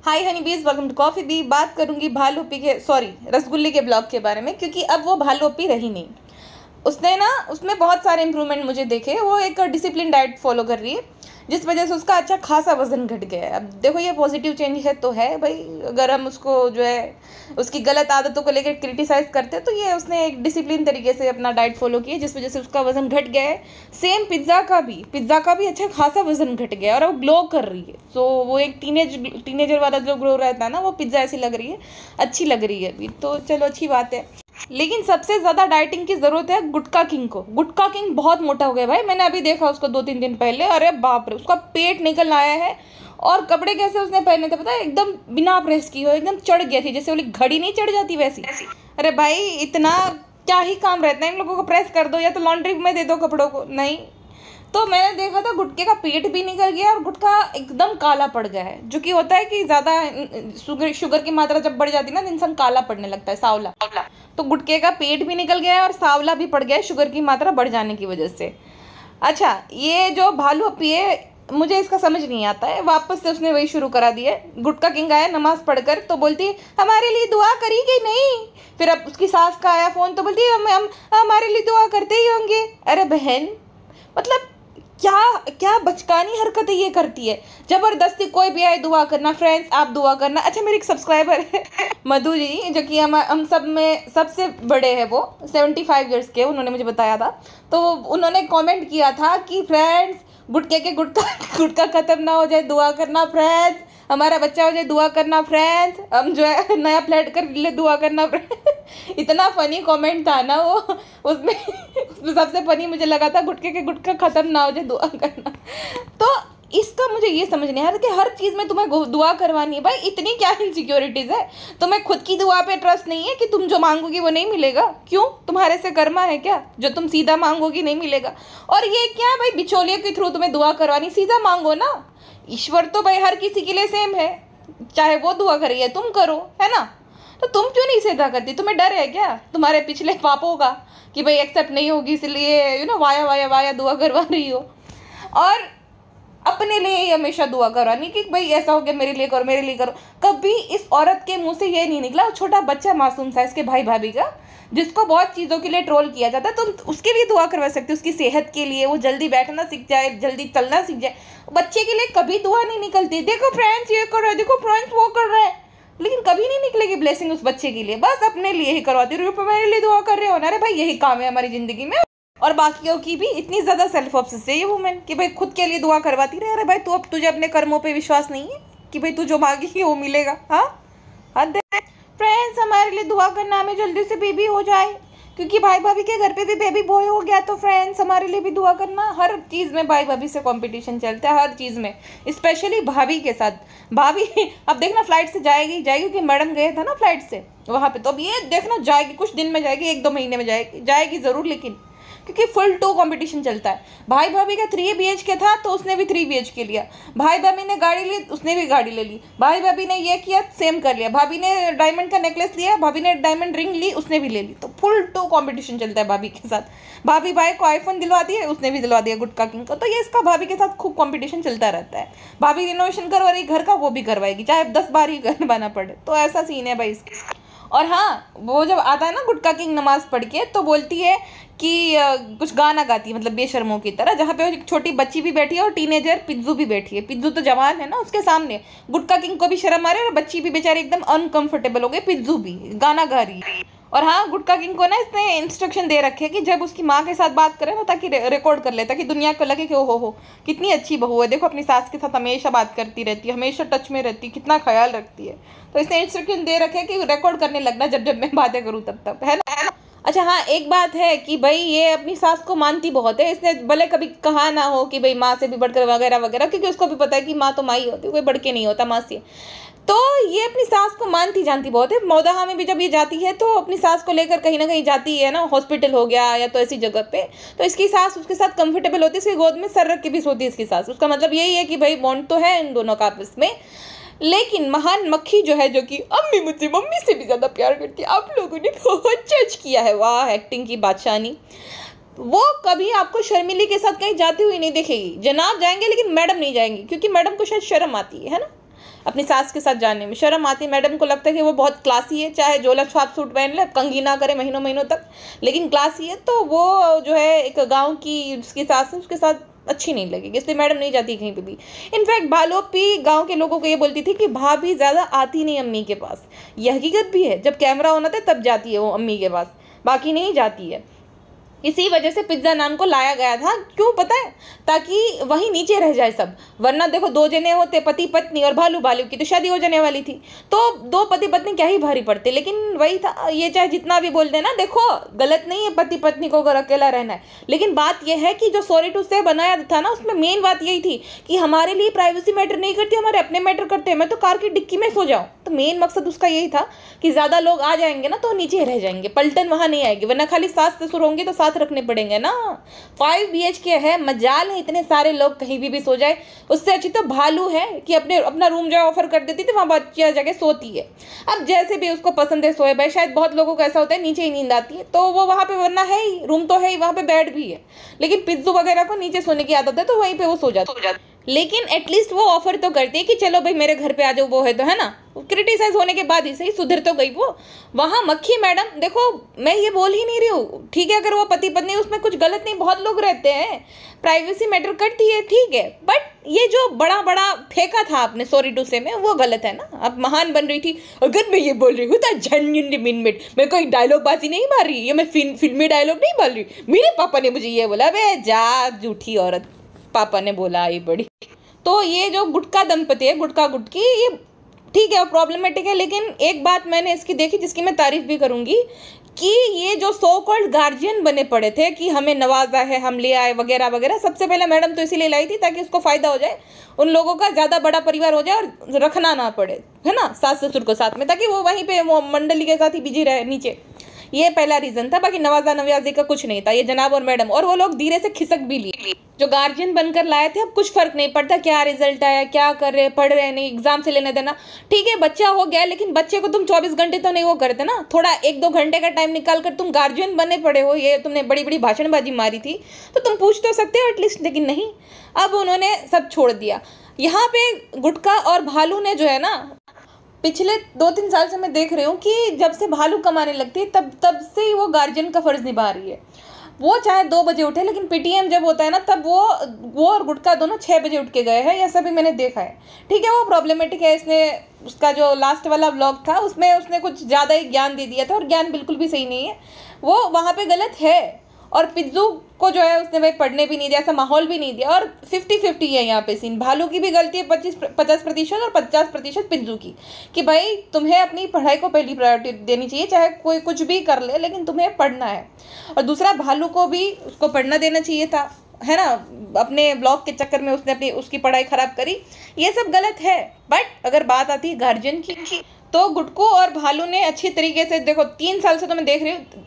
हाय हनी बीज, welcome to coffee B. बात करूंगी भालूपी के रसगुल्ले के ब्लॉग के बारे में, क्योंकि अब वो भालूपी रही नहीं। उसने ना उसमें बहुत सारे इंप्रूवमेंट मुझे देखे। वो एक डिसिप्लिन डाइट फॉलो कर रही है, जिस वजह से उसका अच्छा खासा वजन घट गया है। अब देखो, ये पॉजिटिव चेंज है तो है भाई। अगर हम उसको जो है उसकी गलत आदतों को लेकर क्रिटिसाइज करते हैं, तो ये उसने एक डिसिप्लिन तरीके से अपना डाइट फॉलो किया, जिस वजह से उसका वजन घट गया है। सेम पिज्ज़ा का भी अच्छा खासा वजन घट गया है और वो ग्लो कर रही है। सो वो एक टीनेजर वाला जो ग्लो रहता है ना, वो पिज्ज़ा ऐसी लग रही है, अच्छी लग रही है अभी तो। चलो, अच्छी बात है। लेकिन सबसे ज़्यादा डाइटिंग की ज़रूरत है गुटका किंग को। गुटका किंग बहुत मोटा हो गया भाई। मैंने अभी देखा उसको 2-3 दिन पहले। अरे बाप रे, उसका पेट निकल आया है। और कपड़े कैसे उसने पहने थे पता है? एकदम बिना प्रेस की हो, एकदम चढ़ गया थी, जैसे वाली घड़ी नहीं चढ़ जाती वैसी। अरे भाई, इतना क्या ही काम रहता है इन लोगों को? प्रेस कर दो या तो लॉन्ड्री में दे दो कपड़ों को। नहीं, तो मैंने देखा था गुटके का पेट भी निकल गया और गुटका एकदम काला पड़ गया है। जो कि होता है कि ज़्यादा शुगर की मात्रा जब बढ़ जाती है ना, तो इंसान काला पड़ने लगता है, सांवला। तो गुटके का पेट भी निकल गया है और सांवला भी पड़ गया है शुगर की मात्रा बढ़ जाने की वजह से। अच्छा, ये जो भालूपी है, मुझे इसका समझ नहीं आता है। वापस से उसने वही शुरू करा दिया है। गुटका किंग आया नमाज पढ़कर तो बोलती है हमारे लिए दुआ करी कि नहीं। फिर अब उसकी सास का आया फ़ोन तो बोलती है हम हमारे लिए दुआ करते ही होंगे। अरे बहन, मतलब क्या क्या बचकानी हरकतें ये करती है। जबरदस्ती कोई भी आए दुआ करना, फ्रेंड्स आप दुआ करना। अच्छा, मेरी एक सब्सक्राइबर है मधु जी, जो कि हम सब में सबसे बड़े हैं। वो 75 ईयर्स के, उन्होंने मुझे बताया था। तो उन्होंने कमेंट किया था कि फ्रेंड्स, गुटका ख़त्म ना हो जाए, दुआ करना फ्रेंड्स। हमारा बच्चा हो जाए, दुआ करना फ्रेंड्स। हम जो है नया फ्लैट कर ले, दुआ करना फ्रेंड्स। इतना फनी कमेंट था ना वो। उसमें सबसे फनी मुझे लगा था गुटका ख़त्म ना हो जाए, दुआ करना। तो इसका मुझे ये समझ नहीं आ रहा कि हर चीज़ में तुम्हें दुआ करवानी है। भाई, इतनी क्या इनसिक्योरिटीज़ है? तुम्हें खुद की दुआ पे ट्रस्ट नहीं है कि तुम जो मांगोगी वो नहीं मिलेगा? क्यों? तुम्हारे से कर्मा है क्या जो तुम सीधा मांगोगी नहीं मिलेगा? और ये क्या है भाई, बिचौलियों के थ्रू तुम्हें दुआ करवानी? सीधा मांगो ना। ईश्वर तो भाई हर किसी के लिए सेम है, चाहे वो दुआ करे या तुम करो, है ना? तो तुम क्यों नहीं सीधा करती? तुम्हें डर है क्या तुम्हारे पिछले पापों का कि भाई एक्सेप्ट नहीं होगी, इसलिए वाया वाया वाया दुआ करवा रही हो? और अपने लिए ही हमेशा दुआ करवानी कि भाई ऐसा हो गया, मेरे लिए करो, मेरे लिए करो। कभी इस औरत के मुंह से ये नहीं निकला, छोटा बच्चा मासूम सा इसके भाई भाभी का, जिसको बहुत चीज़ों के लिए ट्रोल किया जाता है, तुम उसके लिए दुआ करवा सकते हो, उसकी सेहत के लिए, वो जल्दी बैठना सीख जाए, जल्दी चलना सीख जाए। बच्चे के लिए कभी दुआ नहीं निकलती। देखो फ्रेंड्स ये कर रहा है, देखो फ्रेंड्स वो कर रहा है, लेकिन कभी नहीं निकलेगी ब्लेसिंग उस बच्चे के लिए। बस अपने लिए ही करवाती हो, मेरे लिए दुआ कर रहे हो ना। अरे भाई, यही काम है हमारी ज़िंदगी में। और बाकियों की भी इतनी ज़्यादा सेल्फ ऑब्सेस है ये वुमेन कि भाई खुद के लिए दुआ करवाती रहे। अरे भाई, तू अब तुझे अपने कर्मों पे विश्वास नहीं है कि भाई तू जो मांगी वो मिलेगा? हाँ, हद है। फ्रेंड्स, हमारे लिए दुआ करना, हमें जल्दी से बेबी हो जाए, क्योंकि भाई भाभी के घर पे भी बेबी बॉय हो गया। तो फ्रेंड्स, हमारे लिए भी दुआ करना। हर चीज़ में भाई भाभी से कंपटीशन चलता है, हर चीज़ में, स्पेशली भाभी के साथ। भाभी अब देखना फ्लाइट से जाएगी कि मैडम गए था ना फ्लाइट से वहाँ पे, तो अब ये देखना जाएगी, कुछ दिन में जाएगी, 1-2 महीने में जाएगी ज़रूर, लेकिन क्योंकि फुल टू कंपटीशन चलता है। भाई भाभी का 3 BHK था तो उसने भी 3 BHK लिया। भाई भाभी ने गाड़ी ली, उसने भी गाड़ी ले ली। भाई भाभी ने ये किया, सेम कर लिया। भाभी ने डायमंड का नेकलेस लिया, भाभी ने डायमंड रिंग ली, उसने भी ले ली। तो फुल टू कंपटीशन चलता है भाभी के साथ। भाभी भाई को आईफोन दिलवा दिया, उसने भी दिलवा दिया गुटका किंग को। तो ये इसका भाभी के साथ खूब कंपटीशन चलता रहता है। भाभी रिनोवेशन करवा रही घर का, वो भी करवाएगी, चाहे 10 बार ही घर बनाना पड़े। तो ऐसा सीन है भाई इसका। और हाँ, वो जब आता है ना गुटका किंग नमाज पढ़ के, तो बोलती है कि कुछ गाना गाती है, मतलब बेशर्मों की तरह, जहाँ पे एक छोटी बच्ची भी बैठी है और टीनेजर पिज्जू भी बैठी है। पिज्जू तो जवान है ना, उसके सामने गुटका किंग को भी शर्म आ रही है और बच्ची भी बेचारी एकदम अनकंफर्टेबल हो गई, पिज्जू भी गाना गा रही है। और हाँ, गुटका किंग को ना इसने इंस्ट्रक्शन दे रखे है कि जब उसकी माँ के साथ बात करे ना, ताकि रिकॉर्ड कर ले, ताकि दुनिया को लगे कि हो कितनी अच्छी बहू है, देखो अपनी सास के साथ हमेशा बात करती रहती है, हमेशा टच में रहती है, कितना ख्याल रखती है। तो इसने इंस्ट्रक्शन दे रखे है कि रिकॉर्ड करने लगना जब मैं बातें करूँ तब, है ना? अच्छा हाँ, एक बात है कि भाई ये अपनी सास को मानती बहुत है। इसने भले कभी कहा ना हो कि भाई माँ से भी बढ़कर वगैरह वगैरह, क्योंकि उसको भी पता है कि माँ तो माँ ही होती है, कोई बढ़ के नहीं होता माँ से। तो ये अपनी सास को मानती जानती बहुत है। मौदाहा में भी जब ये जाती है तो अपनी सास को लेकर कहीं ना कहीं जाती है ना, हॉस्पिटल हो गया या तो ऐसी जगह पे, तो इसकी सास उसके साथ कंफर्टेबल होती है, इसकी गोद में सर रख के भी सोती है इसकी सास। उसका मतलब यही है कि भाई बॉन्ड तो है इन दोनों का आपस में। लेकिन महान मक्खी जो है, जो कि अम्मी मुझसे मम्मी से भी ज़्यादा प्यार करती है, आप लोगों ने बहुत जज किया है, वाह एक्टिंग की बादशाहनी, वो कभी आपको शर्मिली के साथ कहीं जाती हुई नहीं दिखेगी। जनाब जाएंगे लेकिन मैडम नहीं जाएंगी, क्योंकि मैडम को शायद शर्म आती है ना। अपनी सास के साथ जाने में शर्म आती है। मैडम को लगता है कि वो बहुत क्लासी है, चाहे झोला छाप सूट पहन ले, कंघी ना करे महीनों महीनों तक, लेकिन क्लासी है। तो वो जो है एक गाँव की उसकी सास है, उसके साथ अच्छी नहीं लगेगी, इसलिए मैडम नहीं जाती कहीं पे भी। इनफैक्ट भालोपी गांव के लोगों को ये बोलती थी कि भाभी ज़्यादा आती नहीं अम्मी के पास। यह हकीकत भी है, जब कैमरा ऑन होता है तब जाती है वो अम्मी के पास, बाकी नहीं जाती है। इसी वजह से पिज्ज़ा नान को लाया गया था, क्यों पता है, ताकि वहीं नीचे रह जाए सब। वरना देखो 2 जने होते, पति पत्नी, और भालू भालू की तो शादी हो जाने वाली थी, तो 2 पति पत्नी क्या ही भारी पड़ते। लेकिन वही था, ये चाहे जितना भी बोल देना, देखो गलत नहीं है पति पत्नी को अगर अकेला रहना है, लेकिन बात यह है कि जो सॉरी टू से बनाया था ना, उसमें मेन बात यही थी कि हमारे लिए प्राइवेसी मैटर नहीं करती, हमारे अपने मैटर करते हैं। मैं तो कार की डिक्की में सो जाऊँ, तो मेन मकसद उसका यही था कि ज़्यादा लोग आ जाएंगे ना तो नीचे रह जाएंगे, पलटन वहाँ नहीं आएगी, वरना खाली सास ससुर होंगे तो साथ रखने पड़ेंगे ना। 5 BHK है, मजाल है इतने सारे लोग कहीं भी सो जाए। उससे अच्छी तो भालू है कि अपना रूम जो ऑफर कर देती थी, वहाँ बच्चियाँ जाके सोती है। अब जैसे भी उसको पसंद है सोए भाई, शायद बहुत लोगों को ऐसा होता है नीचे ही नींद आती है, तो वो वहाँ पे, वरना है ही रूम तो है ही, वहाँ पे बेड भी है, लेकिन पिज्जू वगैरह को नीचे सोने की आदत है, तो वहीं पे वो सो जाती। लेकिन एटलीस्ट वो ऑफर तो करती है कि चलो भाई मेरे घर पे आ जाओ, वो है तो है ना। क्रिटिसाइज होने के बाद ही सही सुधर तो गई वो। वहाँ मक्खी मैडम, देखो मैं ये बोल ही नहीं रही हूँ, ठीक है, अगर वो पति पत्नी उसमें कुछ गलत नहीं, बहुत लोग रहते हैं, प्राइवेसी मैटर करती है, ठीक है, बट ये जो बड़ा बड़ा फेंका था आपने सॉरी टू से में, वो गलत है ना। अब महान बन रही थी, अगर मैं ये बोल रही हूँ तो जेन्युइनली मिनट, मैं कोई डायलॉग बाजी नहीं मार रही, ये मैं फिल्मी डायलॉग नहीं बोल रही, मेरे पापा ने मुझे ये बोला, बे जा झूठी औरत, पापा ने बोला आई बड़ी। तो ये जो गुटका दंपति है, गुटका गुटकी, ये ठीक है प्रॉब्लमेटिक है, लेकिन एक बात मैंने इसकी देखी जिसकी मैं तारीफ भी करूंगी, कि ये जो सो कॉल्ड गार्जियन बने पड़े थे कि हमें नवाजा है, हम ले आए वगैरह वगैरह, सबसे पहले मैडम तो इसीलिए लाई थी ताकि उसको फायदा हो जाए, उन लोगों का ज़्यादा बड़ा परिवार हो जाए और रखना ना पड़े, है ना, सास ससुर को साथ में, ताकि वो वहीं पे वो मंडली के साथ ही बिजी रहे नीचे। ये पहला रीजन था, बाकी नवाजा नवाजी का कुछ नहीं था। ये जनाब और मैडम, और वो लोग धीरे से खिसक भी लिए, जो गार्जियन बनकर लाए थे। अब कुछ फर्क नहीं पड़ता क्या रिजल्ट आया, क्या कर रहे, पढ़ रहे नहीं, एग्जाम से लेना देना, ठीक है बच्चा हो गया, लेकिन बच्चे को तुम 24 घंटे तो नहीं वो करते ना, थोड़ा 1-2 घंटे का टाइम निकाल कर तुम गार्जियन बने पड़े हो। ये तुमने बड़ी बड़ी भाषणबाजी मारी थी तो तुम पूछ तो सकते हो एटलीस्ट, लेकिन नहीं, अब उन्होंने सब छोड़ दिया। यहाँ पे गुटका और भालू ने जो है ना, पिछले 2-3 साल से मैं देख रही हूँ कि जब से भालू कमाने लगती है तब से ही वो गार्जियन का फर्ज निभा रही है। वो चाहे 2 बजे उठे, लेकिन पीटीएम जब होता है ना, तब वो और गुटका दोनों 6 बजे उठ के गए हैं, ये सभी मैंने देखा है। ठीक है वो प्रॉब्लमेटिक है, इसने उसका जो लास्ट वाला व्लॉग था उसमें उसने कुछ ज़्यादा ही ज्ञान दे दिया था, और ज्ञान बिल्कुल भी सही नहीं है, वो वहाँ पे गलत है। और पिज्जू को जो है उसने भाई पढ़ने भी नहीं दिया, ऐसा माहौल भी नहीं दिया, और 50-50 है यहाँ पे सीन। भालू की भी गलती है 50% और 50% पिज्जू की, कि भाई तुम्हें अपनी पढ़ाई को पहली प्रायोरिटी देनी चाहिए, चाहे कोई कुछ भी कर ले, लेकिन तुम्हें पढ़ना है। और दूसरा, भालू को भी उसको पढ़ना देना चाहिए था, है ना, अपने ब्लॉग के चक्कर में उसने उसकी पढ़ाई खराब करी, ये सब गलत है। बट अगर बात आती है गार्जियन की, तो गुटकू और भालू ने अच्छी तरीके से, देखो 3 साल से तो मैं देख रही हूँ,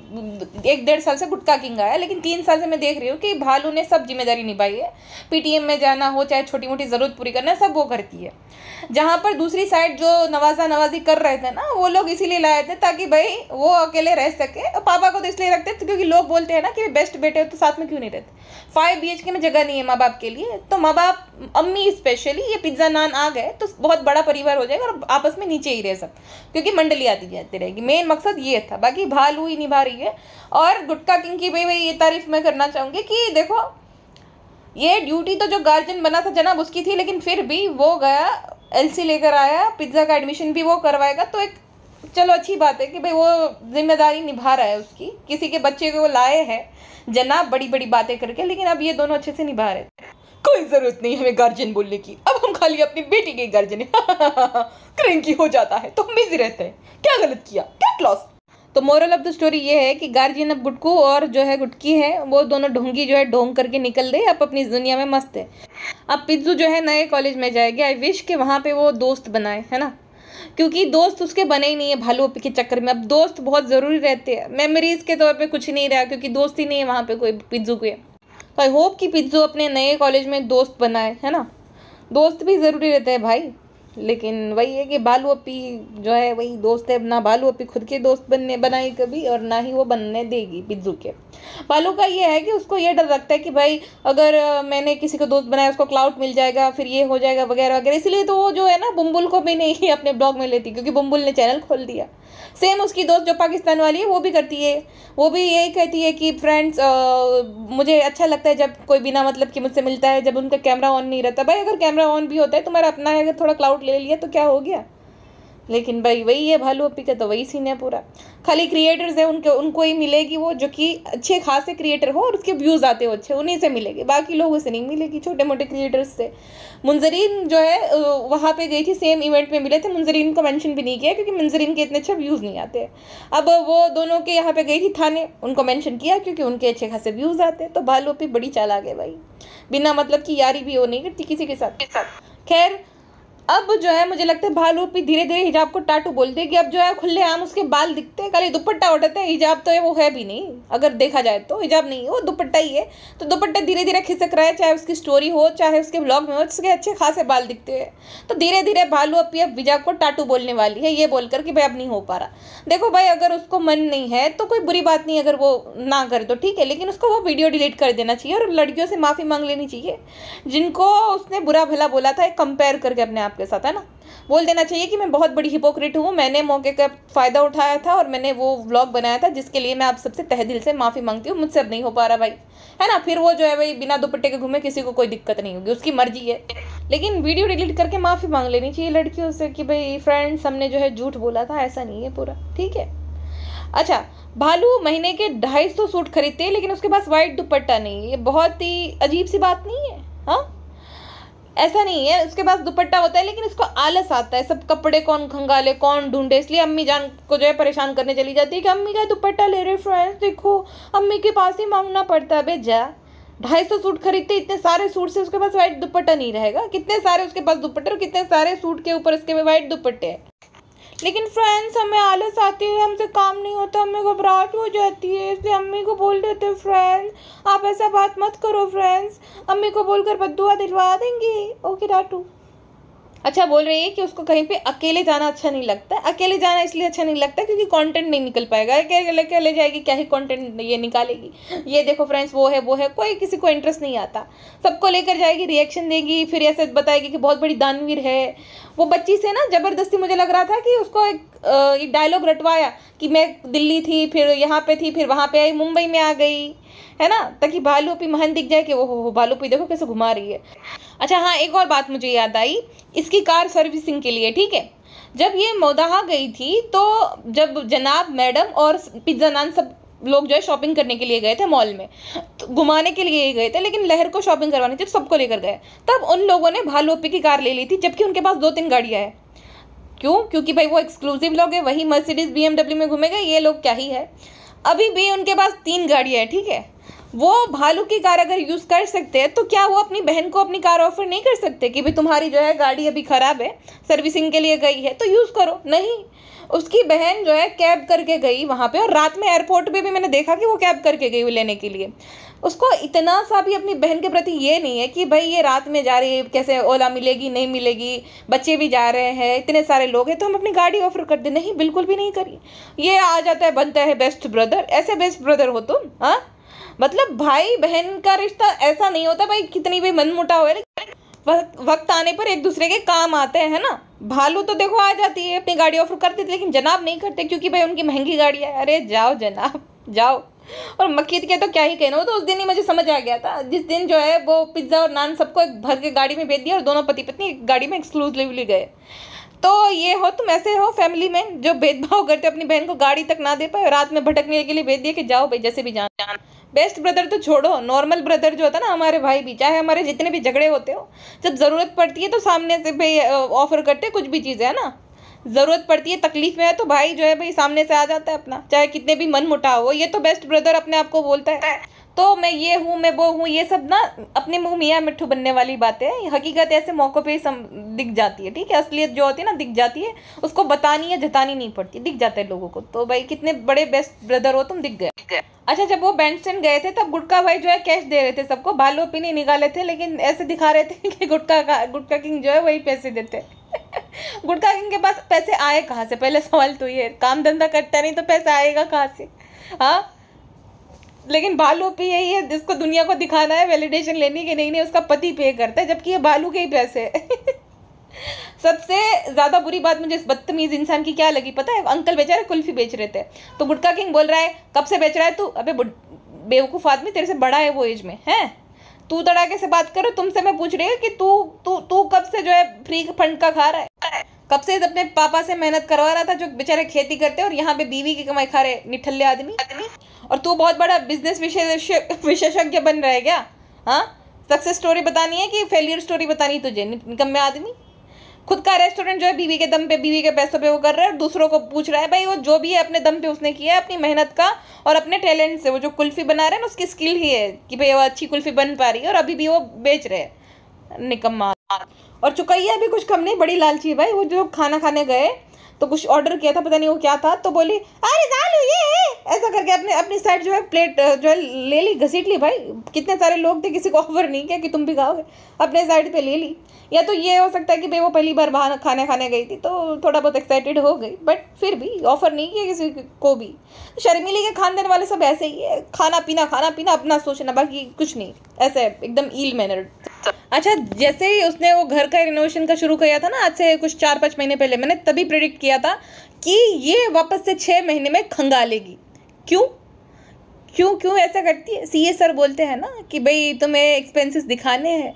1-1.5 साल से गुटका किंग आया, लेकिन 3 साल से मैं देख रही हूँ कि भालू ने सब जिम्मेदारी निभाई है। पीटीएम में जाना हो, चाहे छोटी मोटी ज़रूरत पूरी करना, सब वो करती है। जहाँ पर दूसरी साइड जो नवाजा नवाजी कर रहे थे ना, वो लोग इसीलिए लाए थे ताकि भाई वो अकेले रह सके। पापा को तो इसलिए रखते थे क्योंकि लोग बोलते हैं ना कि बेस्ट बेटे हो तो साथ में क्यों नहीं रहते। 5 BHK में जगह नहीं है माँ बाप के लिए, तो माँ बाप, अम्मी स्पेशली, ये पिज्ज़ा नान आ गए तो बहुत बड़ा परिवार हो जाएगा, और आपस में नीचे ही रहे सब, क्योंकि मंडली आती जाती रहेगी। मेन मकसद ये था, बाकी भालू ही निभा रही है। और गुटका किंग की भाई ये तारीफ मैं करना चाहूँगी कि देखो, ये ड्यूटी तो जो गार्जियन बना था जनाब उसकी थी, लेकिन फिर भी वो गया, LC लेकर आया, पिज्ज़ा का एडमिशन भी वो करवाएगा, तो एक चलो अच्छी बात है कि भाई वो जिम्मेदारी निभा रहा है उसकी, किसी के बच्चे को वो लाए हैं जनाब बड़ी बड़ी बातें करके, लेकिन अब ये दोनों अच्छे से निभा रहे थे। कोई ज़रूरत नहीं हमें गार्जियन बोलने की, अब हम खाली अपनी बेटी के गार्जियन क्रैंकी हो जाता है तो हम बिजी रहते हैं, क्या गलत किया, गेट लॉस्ट। तो मोरल ऑफ द स्टोरी ये है कि गार्जियन अब गुटकू और जो है गुटकी है, वो दोनों ढोंगी जो है ढोंग करके निकल गए, अब अपनी दुनिया में मस्त है। अब पिज्जू जो है नए कॉलेज में जाएगी, आई विश कि वहाँ पे वो दोस्त बनाए, है ना, क्योंकि दोस्त उसके बने ही नहीं है भालू के चक्कर में। अब दोस्त बहुत ज़रूरी रहते हैं, मेमोरीज के तौर पे कुछ नहीं रहा, क्योंकि दोस्त ही नहीं है वहाँ पे कोई पिज्जू के। तो आई होप कि पिज्जू अपने नए कॉलेज में दोस्त बनाए, है ना, दोस्त भी ज़रूरी रहते हैं भाई। लेकिन वही है कि भालू अपी जो है वही दोस्त है, ना भालू अपी खुद के दोस्त बनाए कभी, और ना ही वो बनने देगी पिज्जू के। भालू का ये है कि उसको ये डर लगता है कि भाई अगर मैंने किसी को दोस्त बनाया उसको क्लाउड मिल जाएगा, फिर ये हो जाएगा वगैरह वगैरह, इसलिए तो वो जो है ना बुम्बुल को भी नहीं अपने ब्लॉग में लेती, क्योंकि बुम्बुल ने चैनल खोल दिया। सेम उसकी दोस्त जो पाकिस्तान वाली है वो भी करती है, वो भी यही कहती है कि फ्रेंड्स मुझे अच्छा लगता है जब कोई बिना मतलब कि मुझसे मिलता है, जब उनका कैमरा ऑन नहीं रहता। भाई अगर कैमरा ऑन भी होता है, तुम्हारा अपना है, अगर थोड़ा क्लाउड ले लिया तो क्या हो गया। लेकिन भाई वही है भालू अपी का, तो वही सीन है पूरा। खाली क्रिएटर्स है उनको ही मिलेगी वो, जो कि अच्छे खासे क्रिएटर हो और उसके व्यूज़ आते हो अच्छे, उन्हीं से मिलेगी, बाकी लोगों से नहीं मिलेगी, छोटे मोटे क्रिएटर्स से। मुंजरीन जो है वहाँ पे गई थी, सेम इवेंट में मिले थे। मुंजरीन को मेंशन भी नहीं किया क्योंकि मुंजरीन के इतने अच्छे व्यूज़ नहीं आते। अब वो दोनों के यहाँ पे गई थी थाने, उनको मेंशन किया क्योंकि उनके अच्छे खासे व्यूज़ आते। तो भालू अपी बड़ी चालाक है भाई, बिना मतलब की यारी भी वो नहीं करती किसी के साथ। खैर अब जो है मुझे लगता है भालू भी धीरे धीरे हिजाब को टाटू बोल देगी। अब जो है खुले आम उसके बाल दिखते हैं, खाली दुपट्टा उठाते हैं, हिजाब तो है वो है भी नहीं, अगर देखा जाए तो हिजाब नहीं है वो दुपट्टा ही है। तो दुपट्टा धीरे धीरे खिसक रहा है, चाहे उसकी स्टोरी हो चाहे उसके ब्लॉग में हो, उसके अच्छे खासे बाल दिखते हैं। तो धीरे धीरे भालू अपनी अब हिजाब को टाटू बोलने वाली है, ये बोलकर कि भाई अब नहीं हो पा रहा। देखो भाई अगर उसको मन नहीं है तो कोई बुरी बात नहीं, अगर वो ना करे तो ठीक है, लेकिन उसको वो वीडियो डिलीट कर देना चाहिए और लड़कियों से माफ़ी मांग लेनी चाहिए जिनको उसने बुरा भला बोला था, कंपेयर करके अपने आप के साथ, है ना। बोल देना चाहिए कि मैं बहुत बड़ी हिपोक्रेट हूँ, मैंने मौके का फ़ायदा उठाया था और मैंने वो व्लॉग बनाया था जिसके लिए मैं आप सबसे तहे दिल से माफ़ी मांगती हूँ, मुझसे अब नहीं हो पा रहा भाई, है ना। फिर वो जो है भाई बिना दुपट्टे के घूमे, किसी को कोई दिक्कत नहीं होगी, उसकी मर्जी है। लेकिन वीडियो डिलीट करके माफ़ी मांग लेनी चाहिए लड़कियों से कि भाई फ्रेंड्स हमने जो है झूठ बोला था, ऐसा नहीं है पूरा, ठीक है। अच्छा, भालू महीने के 250 सूट खरीदते हैं लेकिन उसके पास वाइट दुपट्टा नहीं है, ये बहुत ही अजीब सी बात नहीं है। हाँ, ऐसा नहीं है, उसके पास दुपट्टा होता है लेकिन इसको आलस आता है, सब कपड़े कौन खंगाले कौन ढूंढे, इसलिए अम्मी जान को जो है परेशान करने चली जाती है कि अम्मी का दुपट्टा ले रहे फ्रेंड्स, देखो अम्मी के पास ही मांगना पड़ता है। जा 250 सूट खरीदते, इतने सारे सूट से उसके पास वाइट दुपट्टा नहीं रहेगा, कितने सारे उसके पास दुपट्टे और कितने सारे सूट के ऊपर उसके वाइट दुपट्टे हैं। लेकिन फ्रेंड्स हमें आलस आती है, हमसे काम नहीं होता, हमें घबराहट हो जाती है, इसलिए अम्मी को बोल देते हैं फ्रेंड्स आप ऐसा बात मत करो फ्रेंड्स, अम्मी को बोलकर बद्दुआ दिलवा देंगे। ओके टाटू। अच्छा, बोल रही है कि उसको कहीं पे अकेले जाना अच्छा नहीं लगता है। अकेले जाना इसलिए अच्छा नहीं लगता क्योंकि कंटेंट नहीं निकल पाएगा, अकेले ले जाएगी, क्या ही कंटेंट ये निकालेगी। ये देखो फ्रेंड्स वो है, कोई किसी को इंटरेस्ट नहीं आता, सबको लेकर जाएगी, रिएक्शन देगी, फिर ऐसे बताएगी कि बहुत बड़ी दानवीर है। वो बच्ची से ना ज़बरदस्ती मुझे लग रहा था कि उसको एक डायलॉग रटवाया कि मैं दिल्ली थी, फिर यहाँ पे थी, फिर वहाँ पे आई, मुंबई में आ गई, है ना, ताकि भालू अपी महन दिख जाए कि वो भालू अपी देखो कैसे घुमा रही है। अच्छा हाँ, एक और बात मुझे याद आई, इसकी कार सर्विसिंग के लिए, ठीक है। जब ये मोदाहा गई थी तो जब जनाब मैडम और पिज्ज़ा नान सब लोग जो है शॉपिंग करने के लिए गए थे मॉल में, तो घुमाने के लिए गए थे, लेकिन लहर को शॉपिंग करवानी थी, सबको लेकर गए। तब उन लोगों ने भालू अपी की कार ले ली थी, जबकि उनके पास 2-3 गाड़ियाँ हैं। क्यों? क्योंकि भाई वो एक्सक्लूसिव लोग हैं, वही मर्सिडीज BMW में घूमेगा, ये लोग क्या ही है। अभी भी उनके पास 3 गाड़ियाँ हैं, ठीक है। वो भालू की कार अगर यूज़ कर सकते हैं तो क्या वो अपनी बहन को अपनी कार ऑफर नहीं कर सकते कि भाई तुम्हारी जो है गाड़ी अभी ख़राब है, सर्विसिंग के लिए गई है तो यूज़ करो? नहीं, उसकी बहन जो है कैब करके गई वहाँ पे, और रात में एयरपोर्ट पे भी मैंने देखा कि वो कैब करके गई लेने के लिए। उसको इतना सा भी अपनी बहन के प्रति ये नहीं है कि भाई ये रात में जा रही है, कैसे ओला मिलेगी नहीं मिलेगी, बच्चे भी जा रहे हैं, इतने सारे लोग हैं तो हम अपनी गाड़ी ऑफर कर दें। नहीं, बिल्कुल भी नहीं करी। ये आ जाता है, बनता है बेस्ट ब्रदर। ऐसे बेस्ट ब्रदर हो तुम? हाँ, मतलब भाई बहन का रिश्ता ऐसा नहीं होता भाई, कितनी भी मनमुटाव है वक्त आने पर एक दूसरे के काम आते हैं, है ना। भालू तो देखो आ जाती है, अपनी गाड़ी ऑफर कर देती है, लेकिन जनाब नहीं करते क्योंकि भाई उनकी महंगी गाड़ी है। अरे जाओ जनाब जाओ। और मक्खी के तो क्या ही कहना, तो उस दिन ही मुझे समझ आ गया था, जिस दिन जो है वो पिज्ज़ा और नान सबको भर के गाड़ी में भेज दिया और दोनों पति पत्नी एक गाड़ी में एक्सक्लूसिवली गए। तो ये हो, तुम ऐसे हो फैमिली में जो भेदभाव करते अपनी बहन को गाड़ी तक ना दे पाए, रात में भटकने के लिए भेज दिया कि जाओ भाई जैसे भी जान। बेस्ट ब्रदर तो छोड़ो, नॉर्मल ब्रदर जो होता है ना, हमारे भाई भी, चाहे हमारे जितने भी झगड़े होते हो, जब ज़रूरत पड़ती है तो सामने से भाई ऑफर करते कुछ भी चीज़ है ना। ज़रूरत पड़ती है, तकलीफ में है तो भाई जो है भाई सामने से आ जाता है अपना, चाहे कितने भी मन मुटाव हो। ये तो बेस्ट ब्रदर अपने आप को बोलता है। तो मैं ये हूँ, मैं वो हूँ, ये सब ना अपने मुँह मियाँ मिट्ठू बनने वाली बातें हैं। हकीकत ऐसे मौक़ों पे ही दिख जाती है, ठीक है। असलियत जो होती है ना दिख जाती है, उसको बतानी या जतानी नहीं पड़ती, दिख जाता है लोगों को। तो भाई कितने बड़े बेस्ट ब्रदर हो तुम, दिख गए। अच्छा, जब वो बैंड स्टैंड गए थे तब गुटका भाई जो है कैश दे रहे थे सबको, भालू अपी नहीं निकाले थे, लेकिन ऐसे दिखा रहे थे कि गुटका किंग जो है वही पैसे देते। गुटका किंग के पास पैसे आए कहाँ से? पहले सवाल तो ये, काम धंधा करता नहीं तो पैसा आएगा कहाँ से? हाँ, लेकिन भालू पे यही है, जिसको दुनिया को दिखाना है, वैलिडेशन लेनी कि नहीं नहीं उसका पति पे करता है, जबकि ये भालू के ही पैसे है। सबसे ज्यादा बुरी बात मुझे इस बदतमीज इंसान की क्या लगी पता है? अंकल बेचारे कुल्फी बेच रहे थे, तो गुटका किंग बोल रहा है कब से बेच रहा है तू? अबे बेवकूफ आदमी, तेरे से बड़ा है वो एज में, है तू तड़ाके से बात करो। तुमसे मैं पूछ रही हूँ कि तू तू तू कब से जो है फ्री फंड का खा रहा है? कब से अपने पापा से मेहनत करवा रहा था जो बेचारे खेती करते हैं, और यहाँ पे बीवी की कमाई खा रहे निठल्ले आदमी। और तू बहुत बड़ा बिजनेस विशेषज्ञ बन रहा है क्या? हाँ, सक्सेस स्टोरी बतानी है कि फेलियर स्टोरी बतानी तुझे, निकम्मे आदमी? खुद का रेस्टोरेंट जो है बीवी के दम पे, बीवी के पैसों पे वो कर रहा है, और दूसरों को पूछ रहा है भाई वो जो भी है अपने दम पे उसने किया है, अपनी मेहनत का और अपने टैलेंट से। वो जो कुल्फी बना रहे हैं ना उसकी स्किल ही है कि भाई वो अच्छी कुल्फी बन पा रही है, और अभी भी वो बेच रहे हैं, निकम्मा। और चुकैया भी कुछ कम नहीं, बड़ी लालची है भाई। वो जो खाना खाने गए तो कुछ ऑर्डर किया था, पता नहीं वो क्या था, तो बोली अरे जालू ये है, ऐसा करके अपने अपनी साइड जो है प्लेट जो है ले ली, घसीट ली। भाई कितने सारे लोग थे, किसी को ऑफर नहीं किया कि तुम भी खाओगे, अपने साइड पे ले ली। या तो ये हो सकता है कि भाई वो पहली बार बाहर खाने खाने गई थी तो थोड़ा बहुत एक्साइटेड हो गई, बट फिर भी ऑफर नहीं किया किसी को भी। शर्मिली के खानदान वाले सब ऐसे ही है, खाना पीना अपना सोचना, बाकी कुछ नहीं, ऐसे एकदम ईल मैनर्ड। अच्छा, जैसे ही उसने वो घर का रिनोवेशन का शुरू किया था ना, आज से कुछ 4-5 महीने पहले, मैंने तभी प्रेडिक्ट किया था कि ये वापस से 6 महीने में खंगालेगी। क्यों क्यों क्यों ऐसा करती है? सीए सर बोलते हैं ना कि भाई तुम्हें एक्सपेंसेस दिखाने हैं,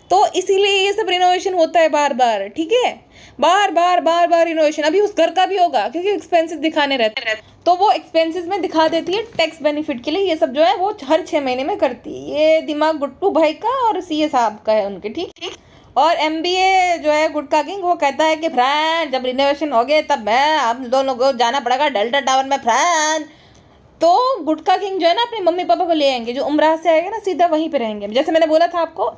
तो इसीलिए ये सब रिनोवेशन होता है बार बार, ठीक है? बार बार रिनोवेशन। अभी उस घर का भी होगा क्योंकि एक्सपेंसेस दिखाने रहते हैं, तो वो एक्सपेंसेस में दिखा देती है टैक्स बेनिफिट के लिए। ये सब जो है वो हर 6 महीने में करती है। ये दिमाग गुट्टू भाई का और सीए साहब का है उनके, ठीक। और एमबीए जो है गुटका किंग, वो कहता है कि फ्रेंड जब रिनोवेशन हो गए तब मैं हम दोनों को जाना पड़ेगा डेल्टा टावर में फ्रेंड। तो गुटका किंग जो है ना अपने मम्मी पापा को ले आएंगे, जो उमराह से आएगा ना सीधा वहीं पे रहेंगे। जैसे मैंने बोला था आपको,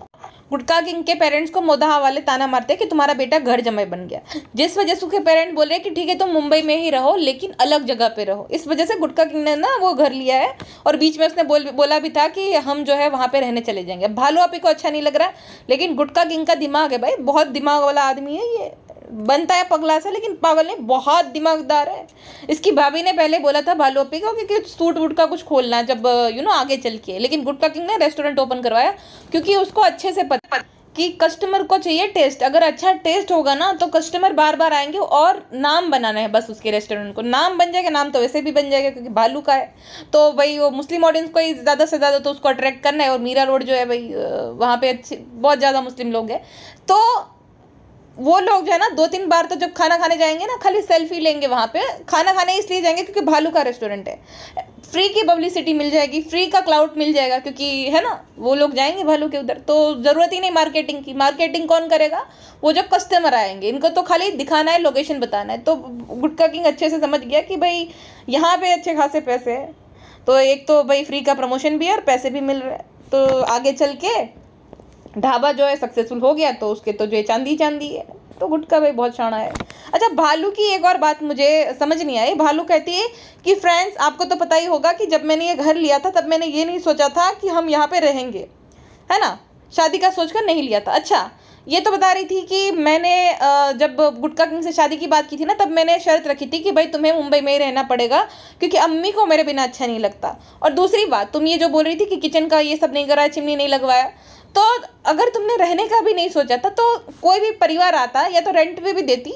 गुटका किंग के पेरेंट्स को मोदाहा वाले ताना मारते हैं कि तुम्हारा बेटा घर जमाई बन गया, जिस वजह से उसके पेरेंट बोल रहे हैं कि ठीक है तुम मुंबई में ही रहो लेकिन अलग जगह पे रहो। इस वजह से गुटका किंग ने ना वो घर लिया है, और बीच में उसने बोला भी था कि हम जो है वहाँ पे रहने चले जाएंगे। भालू आपी को अच्छा नहीं लग रहा, लेकिन गुटका किंग का दिमाग है भाई, बहुत दिमाग वाला आदमी है ये। बनता है पगला सा लेकिन पागल नहीं, बहुत दिमागदार है। इसकी भाभी ने पहले बोला था भालू अपी को कि सूट वूट का कुछ खोलना है जब आगे चल के, लेकिन गुटका किंग ने रेस्टोरेंट ओपन करवाया क्योंकि उसको अच्छे से पता कि कस्टमर को चाहिए टेस्ट। अगर अच्छा टेस्ट होगा ना तो कस्टमर बार बार आएंगे, और नाम बनाना है बस उसके रेस्टोरेंट को। नाम बन जाएगा, नाम तो वैसे भी बन जाएगा क्योंकि भालू का है, तो भाई वो मुस्लिम ऑडियंस को ही ज़्यादा से ज़्यादा तो उसको अट्रैक्ट करना है। और मीरा रोड जो है भाई वहाँ पे बहुत ज़्यादा मुस्लिम लोग हैं, तो वो लोग जो है ना 2-3 बार तो जब खाना खाने जाएंगे ना खाली सेल्फी लेंगे वहाँ पे। खाना खाने इसलिए जाएंगे क्योंकि भालू का रेस्टोरेंट है, फ्री की पब्लिसिटी मिल जाएगी, फ्री का क्लाउड मिल जाएगा, क्योंकि है ना वो लोग जाएंगे भालू के उधर, तो ज़रूरत ही नहीं मार्केटिंग की। मार्केटिंग कौन करेगा? वो जब कस्टमर आएंगे, इनको तो खाली दिखाना है, लोकेशन बताना है। तो गुटका किंग अच्छे से समझ गया कि भाई यहाँ पे अच्छे खासे पैसे हैं, तो एक तो भाई फ्री का प्रमोशन भी है और पैसे भी मिल रहे हैं, तो आगे चल के ढाबा जो है सक्सेसफुल हो गया तो उसके तो जो है चांदी है। तो गुटका भाई बहुत शाना है। अच्छा, भालू की एक और बात मुझे समझ नहीं आई। भालू कहती है कि फ्रेंड्स आपको तो पता ही होगा कि जब मैंने ये घर लिया था तब मैंने ये नहीं सोचा था कि हम यहाँ पे रहेंगे, है ना, शादी का सोचकर नहीं लिया था। अच्छा, ये तो बता रही थी कि मैंने जब गुटका किंग से शादी की बात की थी ना तब मैंने शर्त रखी थी कि भाई तुम्हें मुंबई में ही रहना पड़ेगा क्योंकि अम्मी को मेरे बिना अच्छा नहीं लगता। और दूसरी बात, तुम ये जो बोल रही थी कि किचन का ये सब नहीं कराया, चिमनी नहीं लगवाया, तो अगर तुमने रहने का भी नहीं सोचा था तो कोई भी परिवार आता या तो रेंट पे भी देती,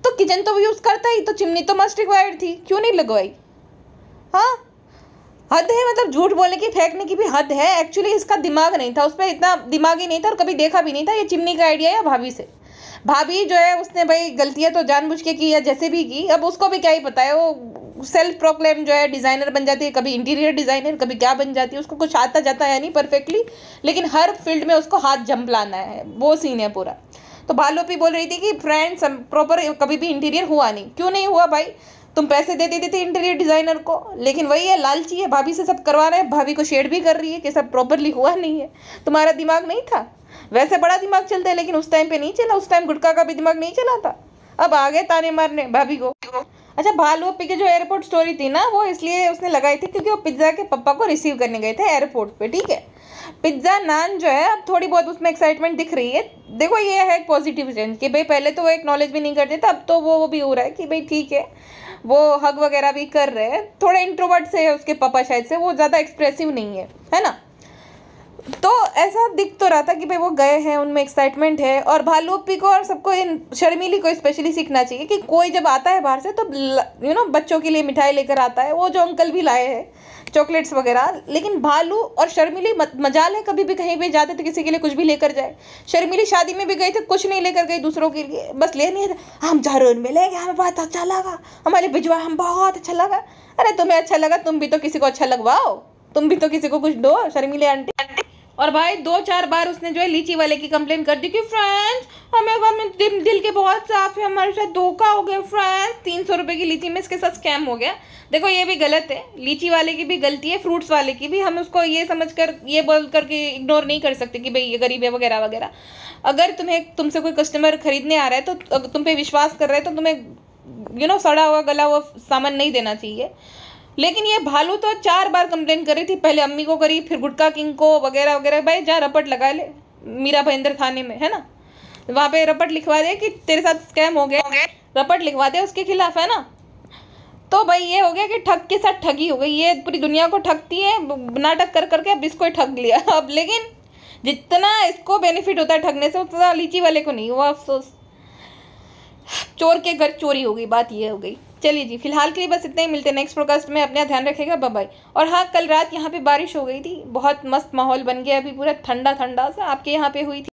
तो किचन तो यूज़ करता ही, तो चिमनी तो मस्ट रिक्वायर्ड थी, क्यों नहीं लगवाई? हाँ, हद है, मतलब झूठ बोलने की फेंकने की भी हद है। एक्चुअली इसका दिमाग नहीं था, उस पर इतना दिमाग ही नहीं था और कभी देखा भी नहीं था। ये चिमनी का आइडिया या भाभी से, भाभी जो है उसने भाई गलतियाँ तो जानबूझ के की या जैसे भी की, अब उसको भी क्या ही पता है। वो सेल्फ प्रोक्लेम जो है डिज़ाइनर बन जाती है, कभी इंटीरियर डिज़ाइनर, कभी क्या बन जाती है, उसको कुछ आता जाता है नहीं परफेक्टली, लेकिन हर फील्ड में उसको हाथ जंप लाना है, वो सीन है पूरा। तो भालूपी बोल रही थी कि फ्रेंड्स प्रॉपर कभी भी इंटीरियर हुआ नहीं। क्यों नहीं हुआ भाई? तुम पैसे दे देते थे इंटीरियर डिज़ाइनर को, लेकिन वही है, लालची है, भाभी से सब करवा रहे हैं, भाभी को शेड भी कर रही है कि सब प्रॉपरली हुआ नहीं है। तुम्हारा दिमाग नहीं था? वैसे बड़ा दिमाग चलता है लेकिन उस टाइम पे नहीं चला, उस टाइम गुटका का भी दिमाग नहीं चला था। अब आ गए ताने मारने भाभी को। अच्छा, भालू अपी की जो एयरपोर्ट स्टोरी थी ना, वो इसलिए उसने लगाई थी क्योंकि वो पिज्ज़ा के पापा को रिसीव करने गए थे एयरपोर्ट पे, ठीक है। पिज्ज़ा नान जो है, अब थोड़ी बहुत उसमें एक्साइटमेंट दिख रही है। देखो ये है एक पॉजिटिव चेंज कि भाई पहले तो वो एक्नॉलेज भी नहीं करते थे, अब तो वो भी हो रहा है कि भाई ठीक है, वो हग वगैरह भी कर रहे हैं। थोड़े इंट्रोवर्ट से है उसके पापा शायद से, वो ज़्यादा एक्सप्रेसिव नहीं है ना। तो ऐसा दिख तो रहा था कि भाई वो गए हैं, उनमें एक्साइटमेंट है। और भालू अपी को और सबको, इन शर्मीली को स्पेशली सीखना चाहिए कि कोई जब आता है बाहर से तो बच्चों के लिए मिठाई लेकर आता है। वो जो अंकल भी लाए हैं चॉकलेट्स वगैरह, लेकिन भालू और शर्मिली मजाल है कभी भी कहीं पे जाते तो किसी के लिए कुछ भी लेकर जाए। शर्मिली शादी में भी गई थे, कुछ नहीं लेकर गई दूसरों के लिए, बस ले नहीं हम जरूर मिलेंगे, हमें बहुत अच्छा लगा, हमारे भिजवा हम बहुत अच्छा लगा। अरे तुम्हें अच्छा लगा, तुम भी तो किसी को अच्छा लगवाओ, तुम भी तो किसी को कुछ दो शर्मिली आंटी। और भाई 2-4 बार उसने जो है लीची वाले की कंप्लेन कर दी कि फ्रेंड्स हमें दिल के बहुत साफ है, हमारे साथ धोखा हो गया फ्रेंड्स, 300 रुपये की लीची में इसके साथ स्कैम हो गया। देखो ये भी गलत है, लीची वाले की भी गलती है, फ्रूट्स वाले की भी। हम उसको ये समझकर, ये बोल करके इग्नोर नहीं कर सकते कि भाई ये गरीब है वगैरह वगैरह। अगर तुमसे कोई कस्टमर खरीदने आ रहा है तो तुम पे विश्वास कर रहे हैं तो तुम्हें सड़ा हुआ गला हुआ सामान नहीं देना चाहिए। लेकिन ये भालू तो 4 बार कंप्लेन कर रही थी, पहले अम्मी को करी, फिर गुटका किंग को वगैरह वगैरह। भाई जा रपट लगा ले मीरा भाईंदर थाने में, है ना, वहाँ पे रपट लिखवा दे कि तेरे साथ स्कैम हो गया, रपट लिखवा दे उसके खिलाफ, है ना। तो भाई ये हो गया कि ठग के साथ ठगी हो गई, ये पूरी दुनिया को ठगती है नाटक कर करके, अब इसको ठग लिया। अब लेकिन जितना इसको बेनिफिट होता है ठगने से, उतना लीची वाले को नहीं हुआ, अफसोस। चोर के घर चोरी हो गई, बात ये हो गई। चलिए जी, फिलहाल के लिए बस इतना ही, मिलते हैं नेक्स्ट पॉडकास्ट में, अपना ध्यान रखेगा, बाय बाय। और हाँ, कल रात यहाँ पे बारिश हो गई थी, बहुत मस्त माहौल बन गया, अभी पूरा ठंडा ठंडा सा, आपके यहाँ पे हुई थी?